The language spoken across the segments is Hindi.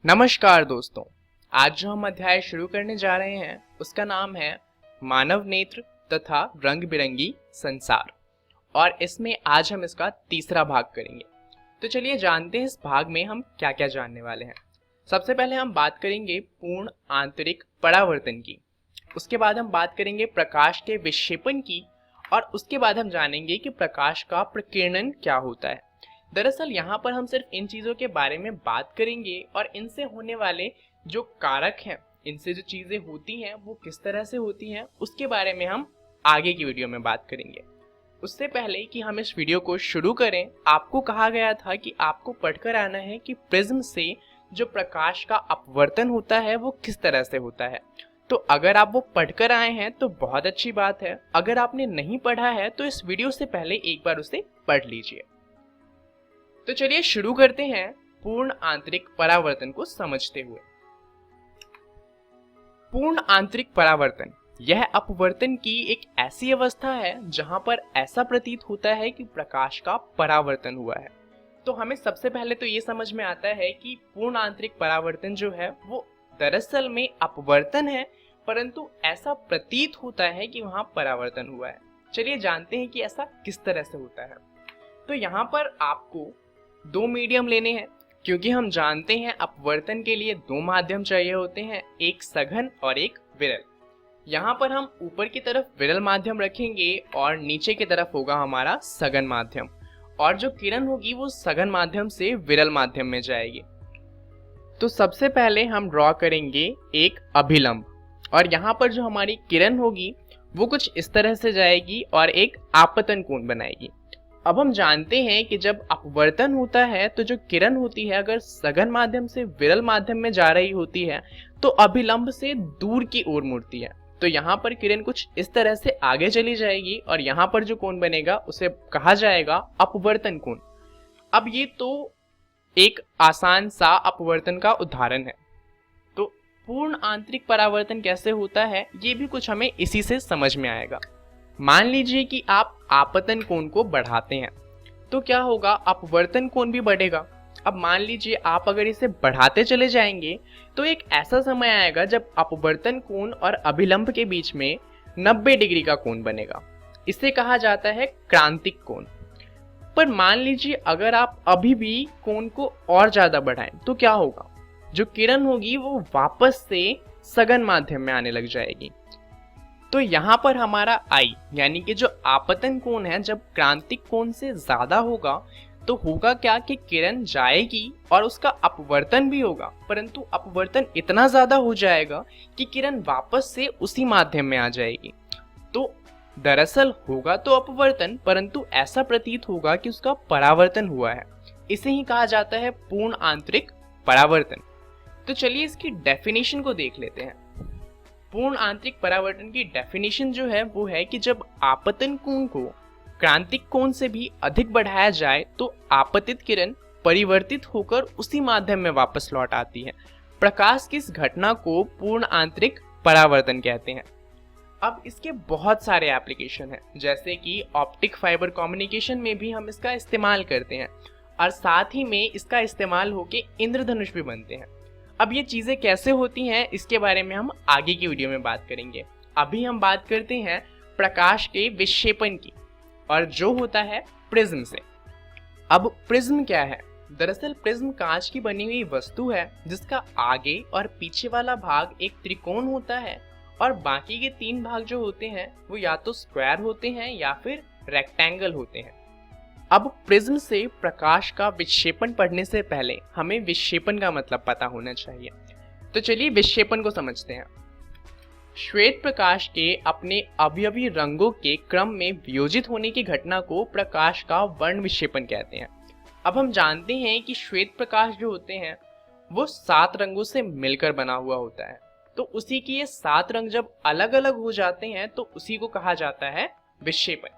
नमस्कार दोस्तों। आज जो हम अध्याय शुरू करने जा रहे हैं उसका नाम है मानव नेत्र तथा रंग बिरंगी संसार, और इसमें आज हम इसका तीसरा भाग करेंगे। तो चलिए जानते हैं इस भाग में हम क्या क्या जानने वाले हैं। सबसे पहले हम बात करेंगे पूर्ण आंतरिक परावर्तन की, उसके बाद हम बात करेंगे प्रकाश के विक्षेपण की, और उसके बाद हम जानेंगे कि प्रकाश का प्रकीर्णन क्या होता है। दरअसल यहाँ पर हम सिर्फ इन चीज़ों के बारे में बात करेंगे और इनसे होने वाले जो कारक हैं, इनसे जो चीज़ें होती हैं वो किस तरह से होती हैं, उसके बारे में हम आगे की वीडियो में बात करेंगे। उससे पहले कि हम इस वीडियो को शुरू करें, आपको कहा गया था कि आपको पढ़कर आना है कि प्रिज्म से जो प्रकाश का अपवर्तन होता है वो किस तरह से होता है। तो अगर आप वो पढ़कर आए हैं तो बहुत अच्छी बात है, अगर आपने नहीं पढ़ा है तो इस वीडियो से पहले एक बार उसे पढ़ लीजिए। तो चलिए शुरू करते हैं पूर्ण आंतरिक परावर्तन को समझते हुए। पूर्ण आंतरिक परावर्तन यह अपवर्तन की एक ऐसी अवस्था है जहां पर ऐसा प्रतीत होता है कि प्रकाश का परावर्तन हुआ है। तो हमें सबसे पहले तो ये समझ में आता है कि पूर्ण आंतरिक परावर्तन जो है वो दरअसल में अपवर्तन है, परंतु ऐसा प्रतीत होता है कि वहां परावर्तन हुआ है। चलिए जानते हैं कि ऐसा किस तरह से होता है। तो यहाँ पर आपको दो मीडियम लेने हैं, क्योंकि हम जानते हैं अपवर्तन के लिए दो माध्यम चाहिए होते हैं, एक सघन और एक विरल। यहाँ पर हम ऊपर की तरफ विरल माध्यम रखेंगे और नीचे की तरफ होगा हमारा सघन माध्यम, और जो किरण होगी वो सघन माध्यम से विरल माध्यम में जाएगी। तो सबसे पहले हम ड्रॉ करेंगे एक अभिलंब, और यहाँ पर जो हमारी किरण होगी वो कुछ इस तरह से जाएगी और एक आपतन कोण बनाएगी। अब हम जानते हैं कि जब अपवर्तन होता है तो जो किरण होती है अगर सघन माध्यम से विरल माध्यम में जा रही होती है तो अभिलंब से दूर की ओर मुड़ती है। तो यहाँ पर किरण कुछ इस तरह से आगे चली जाएगी और यहाँ पर जो कोण बनेगा उसे कहा जाएगा अपवर्तन कोण। अब ये तो एक आसान सा अपवर्तन का उदाहरण है। तो पूर्ण आंतरिक परावर्तन कैसे होता है ये भी कुछ हमें इसी से समझ में आएगा। मान लीजिए कि आप आपतन कोण को बढ़ाते हैं तो क्या होगा, अपवर्तन कोण भी बढ़ेगा। अब मान लीजिए आप अगर इसे बढ़ाते चले जाएंगे तो एक ऐसा समय आएगा जब अपवर्तन कोण और अभिलंब के बीच में 90 डिग्री का कोण बनेगा। इसे कहा जाता है क्रांतिक कोण। पर मान लीजिए अगर आप अभी भी कोण को और ज्यादा बढ़ाएं तो क्या होगा, जो किरण होगी वो वापस से सघन माध्यम में आने लग जाएगी। तो यहाँ पर हमारा I यानी कि जो आपतन कोण है जब क्रांतिक कोण से ज्यादा होगा तो होगा क्या कि किरण जाएगी और उसका अपवर्तन भी होगा, परंतु अपवर्तन इतना ज्यादा हो जाएगा कि किरण वापस से उसी माध्यम में आ जाएगी। तो दरअसल होगा तो अपवर्तन, परंतु ऐसा प्रतीत होगा कि उसका परावर्तन हुआ है। इसे ही कहा जाता है पूर्ण आंतरिक परावर्तन। तो चलिए इसकी डेफिनेशन को देख लेते हैं। पूर्ण आंतरिक परावर्तन की डेफिनेशन जो है वो है कि जब आपतन कोण को क्रांतिक कोण से भी अधिक बढ़ाया जाए तो आपतित किरण परिवर्तित होकर उसी माध्यम में वापस लौट आती है। प्रकाश की इस घटना को पूर्ण आंतरिक परावर्तन कहते हैं। अब इसके बहुत सारे एप्लीकेशन हैं, जैसे कि ऑप्टिक फाइबर कम्युनिकेशन में भी हम इसका इस्तेमाल करते हैं, और साथ ही में इसका इस्तेमाल होके इंद्रधनुष भी बनते हैं। अब ये चीजें कैसे होती हैं इसके बारे में हम आगे की वीडियो में बात करेंगे। अभी हम बात करते हैं प्रकाश के विक्षेपण की, और जो होता है प्रिज्म से। अब प्रिज्म क्या है? दरअसल प्रिज्म कांच की बनी हुई वस्तु है जिसका आगे और पीछे वाला भाग एक त्रिकोण होता है, और बाकी के तीन भाग जो होते हैं वो या तो स्क्वायर होते हैं या फिर रेक्टेंगल होते हैं। अब प्रिज्म से प्रकाश का विक्षेपण पढ़ने से पहले हमें विक्षेपण का मतलब पता होना चाहिए। तो चलिए विक्षेपण को समझते हैं। श्वेत प्रकाश के अपने अवयवी रंगों के क्रम में वियोजित होने की घटना को प्रकाश का वर्ण विक्षेपण कहते हैं। अब हम जानते हैं कि श्वेत प्रकाश जो होते हैं वो 7 रंगों से मिलकर बना हुआ होता है। तो उसी की ये 7 रंग जब अलग अलग हो जाते हैं तो उसी को कहा जाता है विक्षेपण।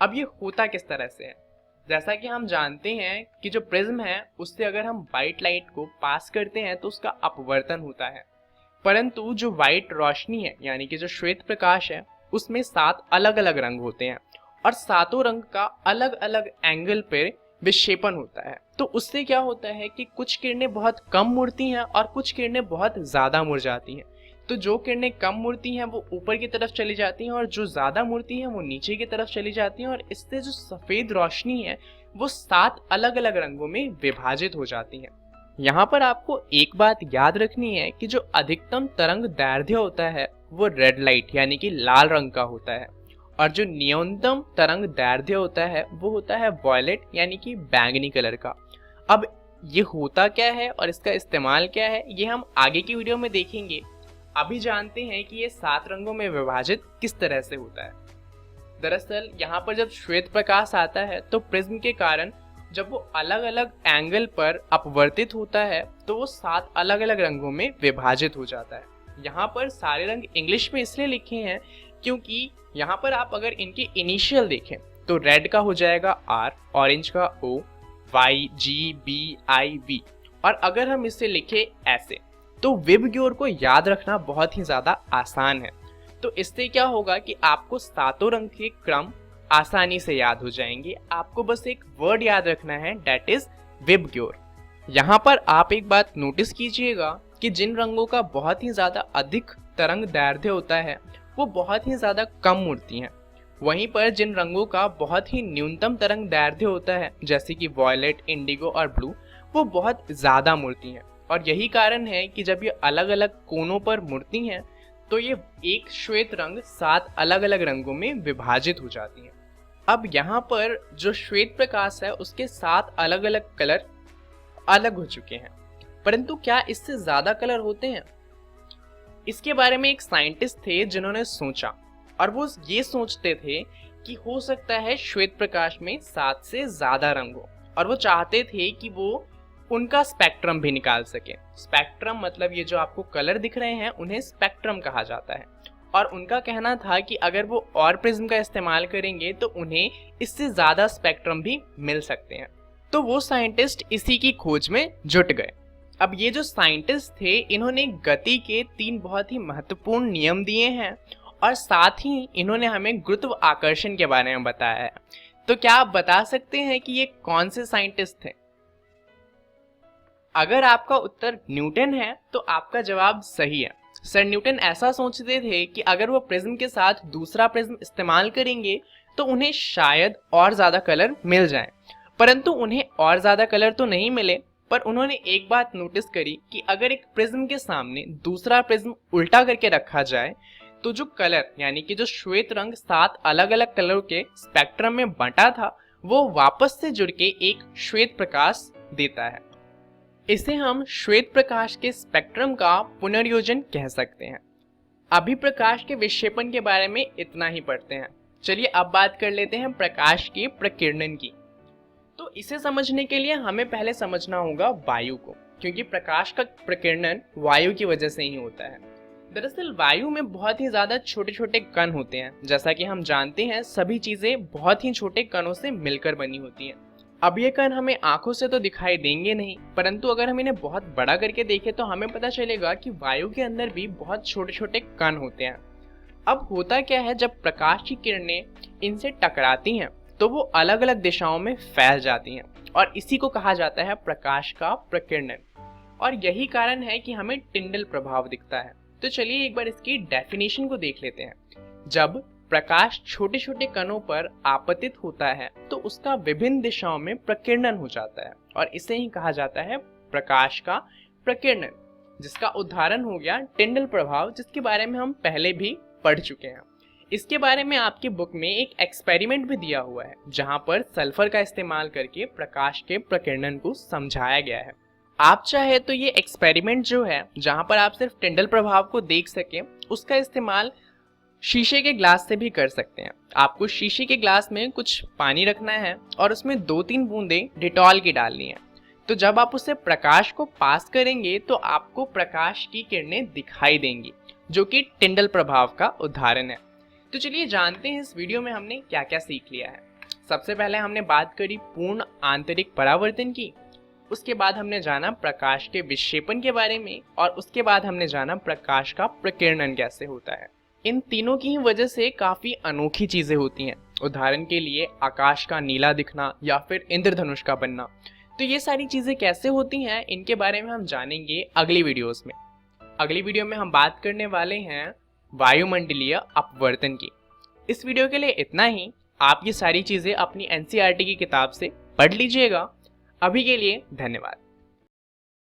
अब ये होता किस तरह से है? जैसा कि हम जानते हैं कि जो प्रिज्म है उससे अगर हम व्हाइट लाइट को पास करते हैं तो उसका अपवर्तन होता है, परंतु जो व्हाइट रोशनी है यानी कि जो श्वेत प्रकाश है उसमें 7 अलग अलग रंग होते हैं, और सातों रंग का अलग अलग एंगल पर विक्षेपण होता है। तो उससे क्या होता है कि कुछ किरणें बहुत कम मुड़ती हैं और कुछ किरणें बहुत ज़्यादा मुड़ जाती हैं। तो जो किरणें कम मुड़ती हैं वो ऊपर की तरफ चली जाती हैं और जो ज़्यादा मुड़ती हैं वो नीचे की तरफ चली जाती हैं, और इससे जो सफ़ेद रोशनी है वो 7 अलग अलग रंगों में विभाजित हो जाती है। यहाँ पर आपको एक बात याद रखनी है कि जो अधिकतम तरंग दैर्ध्य होता है वो रेड लाइट यानी कि लाल रंग का होता है, और जो न्यूनतम तरंग दैर्ध्य होता है वो होता है वॉयलेट यानी कि बैंगनी कलर का। अब ये होता क्या है और इसका इस्तेमाल क्या है ये हम आगे की वीडियो में देखेंगे। अभी जानते हैं कि ये 7 रंगों में विभाजित किस तरह से होता है। दरअसल यहाँ पर जब श्वेत प्रकाश आता है तो प्रिज्म के कारण जब वो अलग अलग एंगल पर अपवर्तित होता है तो वो 7 अलग अलग रंगों में विभाजित हो जाता है। यहाँ पर सारे रंग इंग्लिश में इसलिए लिखे हैं क्योंकि यहाँ पर आप अगर इनके इनिशियल देखें तो रेड का हो जाएगा R, ऑरेंज का O, Y, G, B, I, V, और अगर हम इसे लिखे ऐसे तो विबग्योर को याद रखना बहुत ही ज़्यादा आसान है। तो इससे क्या होगा कि आपको 7 रंग के क्रम आसानी से याद हो जाएंगे। आपको बस एक वर्ड याद रखना है, दैट इज विबग्योर। यहाँ पर आप एक बात नोटिस कीजिएगा कि जिन रंगों का बहुत ही ज़्यादा अधिक तरंग दैर्ध्य होता है वो बहुत ही ज़्यादा कम मुड़ती हैं, वहीं पर जिन रंगों का बहुत ही न्यूनतम तरंग दैर्ध्य होता है जैसे कि वॉयलेट, इंडिगो और ब्लू, वो बहुत ज़्यादा मुड़ती हैं। और यही कारण है कि जब ये अलग अलग कोनों पर मुड़ती हैं तो ये एक श्वेत रंग 7 अलग अलग रंगों में विभाजित हो जाती हैं। अब यहाँ पर जो श्वेत प्रकाश है उसके 7 अलग अलग कलर अलग हो चुके हैं, परंतु क्या इससे ज़्यादा कलर होते हैं? इसके बारे में एक साइंटिस्ट थे जिन्होंने सोचा, और वो ये सोचते थे कि हो सकता है श्वेत प्रकाश में 7 से ज़्यादा रंग हो, और वो चाहते थे कि वो उनका स्पेक्ट्रम भी निकाल सके। स्पेक्ट्रम मतलब ये जो आपको कलर दिख रहे हैं उन्हें स्पेक्ट्रम कहा जाता है, और उनका कहना था कि अगर वो और प्रिज्म का इस्तेमाल करेंगे तो उन्हें इससे ज़्यादा स्पेक्ट्रम भी मिल सकते हैं। तो वो साइंटिस्ट इसी की खोज में जुट गए। अब ये जो साइंटिस्ट थे इन्होंने गति के 3 बहुत ही महत्वपूर्ण नियम दिए हैं, और साथ ही इन्होंने हमें गुरुत्व आकर्षण के बारे में बताया है। तो क्या आप बता सकते हैं कि ये कौन से साइंटिस्ट थे? अगर आपका उत्तर न्यूटन है तो आपका जवाब सही है। सर न्यूटन ऐसा सोचते थे कि अगर वो प्रिज्म के साथ दूसरा प्रिज्म इस्तेमाल करेंगे तो उन्हें शायद और ज़्यादा कलर मिल जाएं, परंतु उन्हें और ज़्यादा कलर तो नहीं मिले। पर उन्होंने एक बात नोटिस करी कि अगर एक प्रिज्म के सामने दूसरा प्रिज्म उल्टा करके रखा जाए तो जो कलर यानी कि जो श्वेत रंग 7 अलग अलग कलरों के स्पेक्ट्रम में बंटा था वो वापस से जुड़ के एक श्वेत प्रकाश देता है। इसे हम श्वेत प्रकाश के स्पेक्ट्रम का पुनर्योजन कह सकते हैं। अभी प्रकाश के विक्षेपण के बारे में इतना ही पढ़ते हैं। चलिए अब बात कर लेते हैं प्रकाश के प्रकीर्णन की। तो इसे समझने के लिए हमें पहले समझना होगा वायु को, क्योंकि प्रकाश का प्रकीर्णन वायु की वजह से ही होता है। दरअसल वायु में बहुत ही ज़्यादा छोटे छोटे कण होते हैं। जैसा कि हम जानते हैं सभी चीज़ें बहुत ही छोटे कणों से मिलकर बनी होती हैं। अब ये कण हमें आंखों से तो दिखाई देंगे नहीं, परंतु अगर हम इन्हें बहुत बड़ा करके देखें तो हमें पता चलेगा कि वायु के अंदर भी बहुत छोटे छोटे कण होते हैं। अब होता क्या है, जब प्रकाश की किरणें इनसे टकराती हैं तो वो अलग अलग दिशाओं में फैल जाती हैं, और इसी को कहा जाता है प्रकाश का प्रकीर्णन। और यही कारण है कि हमें टिंडल प्रभाव दिखता है। तो चलिए एक बार इसकी डेफिनेशन को देख लेते हैं। जब प्रकाश छोटे छोटे कणों पर आपतित होता है तो उसका विभिन्न दिशाओं में प्रकीर्णन हो जाता है, और इसे ही कहा जाता है प्रकाश का प्रकीर्णन, जिसका उदाहरण हो गया टिंडल प्रभाव, जिसके बारे में हम पहले भी पढ़ चुके हैं। इसके बारे में आपकी बुक में एक एक्सपेरिमेंट भी दिया हुआ है जहां पर सल्फर का इस्तेमाल करके प्रकाश के प्रकीर्णन को समझाया गया है। आप चाहे तो ये एक्सपेरिमेंट जो है जहां पर आप सिर्फ टिंडल प्रभाव को देख सकें उसका इस्तेमाल शीशे के ग्लास से भी कर सकते हैं। आपको शीशे के ग्लास में कुछ पानी रखना है और उसमें 2-3 बूंदें डिटॉल की डालनी है। तो जब आप उससे प्रकाश को पास करेंगे तो आपको प्रकाश की किरणें दिखाई देंगी, जो कि टिंडल प्रभाव का उदाहरण है। तो चलिए जानते हैं इस वीडियो में हमने क्या क्या सीख लिया है। सबसे पहले हमने बात करी पूर्ण आंतरिक परावर्तन की, उसके बाद हमने जाना प्रकाश के विक्षेपण के बारे में, और उसके बाद हमने जाना प्रकाश का प्रकीर्णन कैसे होता है। इन तीनों की ही वजह से काफ़ी अनोखी चीज़ें होती हैं, उदाहरण के लिए आकाश का नीला दिखना या फिर इंद्रधनुष का बनना। तो ये सारी चीज़ें कैसे होती हैं, इनके बारे में हम जानेंगे अगली वीडियोस में। अगली वीडियो में हम बात करने वाले हैं वायुमंडलीय अपवर्तन की। इस वीडियो के लिए इतना ही। आप ये सारी चीज़ें अपनी NCERT की किताब से पढ़ लीजिएगा। अभी के लिए धन्यवाद।